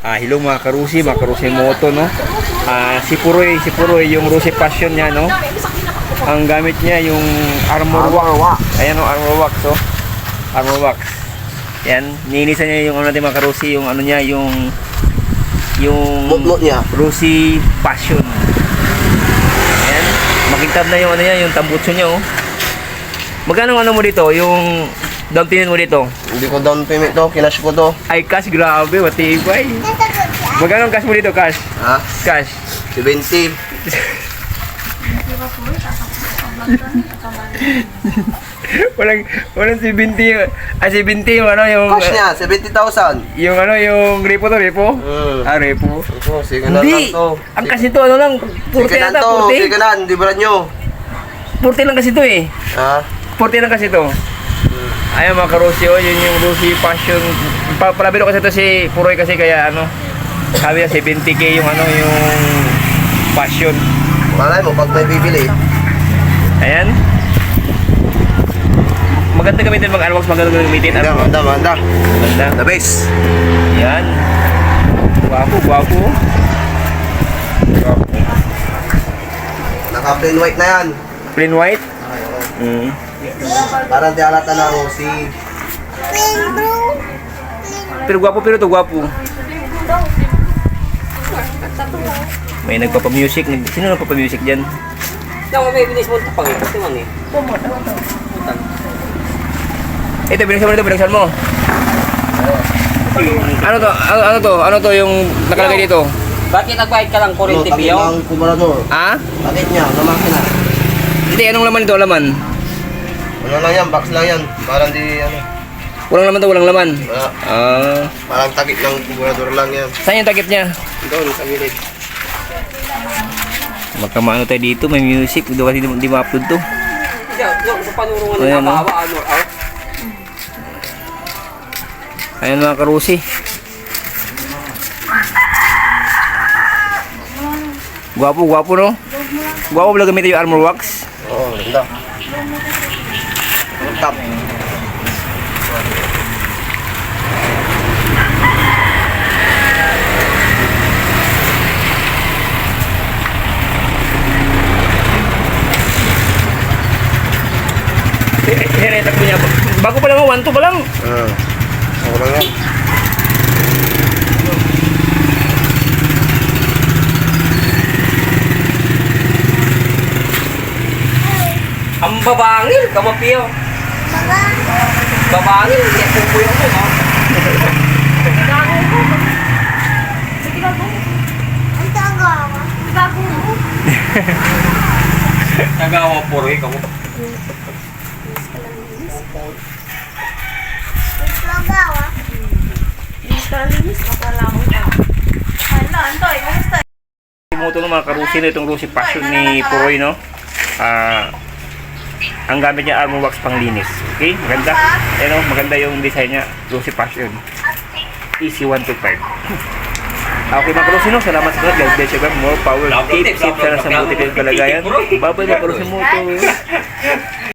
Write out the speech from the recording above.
Hello mga karusi moto, no? Si Puroy yung Rusi Passion niya, no? Ang gamit niya yung armor wax. Ayan, no, armor wax, oh. Armor wax. Yan, ninisan niya yung ano natin mga karusi, yung ano niya, yung Mutmut niya. Rusi Passion. Ayan, makintab na yung ano niya, yung tambutso niya, oh. Magkano ano mo dito, yung down payment mo dito? Hindi ko down payment to, kinash ko to. Ay, cash, grabe, matibay. Magkano ang cash mo dito, cash? Ha? Cash. 70. walang 70, 70 yung ano, yung Cash niya, 70,000. yung ano, yung repo to, repo? Repo. Ito, siganan lang Hindi, to. ang kasi to, ano lang, 40 Siganan yata, to, 40. siganan, di ba nyo? 40 lang kasi to eh. Ha? 40 lang kasi to. Ayun mga karosyo, yun yung Rusi Passion. Palabiro kasi to si Puroy kasi kaya ano, sabi niya 70k yung ano, yung Passion. Malay mo, pag may bibili. Ayan. Maganda gamitin mga Armox, maganda gamitin. Maganda. Maganda. The best. Yan. Guwapo. Naka plain white na yan. Plain white? Parang di alata na Rosie. Pero guwapo, pero to guwapo. May nagpapa-music. Sino nagpapa-music dyan? May bilis mo ito pangit. Ito man eh. Ito, binagsan mo. Ano to yung nakalagay dito? Bakit nagbayad ka lang Ano, 40 takip piyo? ng kumarador. Ha? Takip niya, na makina. Hindi, anong laman ito? Laman? Ano lang yan, box lang yan. Parang di, ano. Walang laman to, walang laman. Wala. Parang takip ng kumarador lang yan. Saan yung takip niya? Doon, sa gilid. Magkamaano tayo dito, may music. Doon kasi di ma-upload to. Sa panurungan Ayan, ng no? nakawa, ano, out. Ayan mga karusi. Guwapo, no? Guwapo pala gamitin yung armor wax. Oo, ganda. Top. Hinetak mo niya. Bago pa lang, 1-2 pa lang. Ako lang yan. Ang babangil, kamapiyo. Babangil, hindi ako po yung mo. Nagawa po rin, kamo. Moto ng mga karusi na itong Rusi Passion ni Puroy, no? Ang gamit niya armor wax panglinis. Okay? Maganda. Ayan, no? Maganda yung design niya. Rusi Passion. Easy 125. Okay mga karusi, no? Salamat sa mga. God bless you. More power. Keep safe sana sa buti kayong kalagayan. Bye-bye mga karusi moto.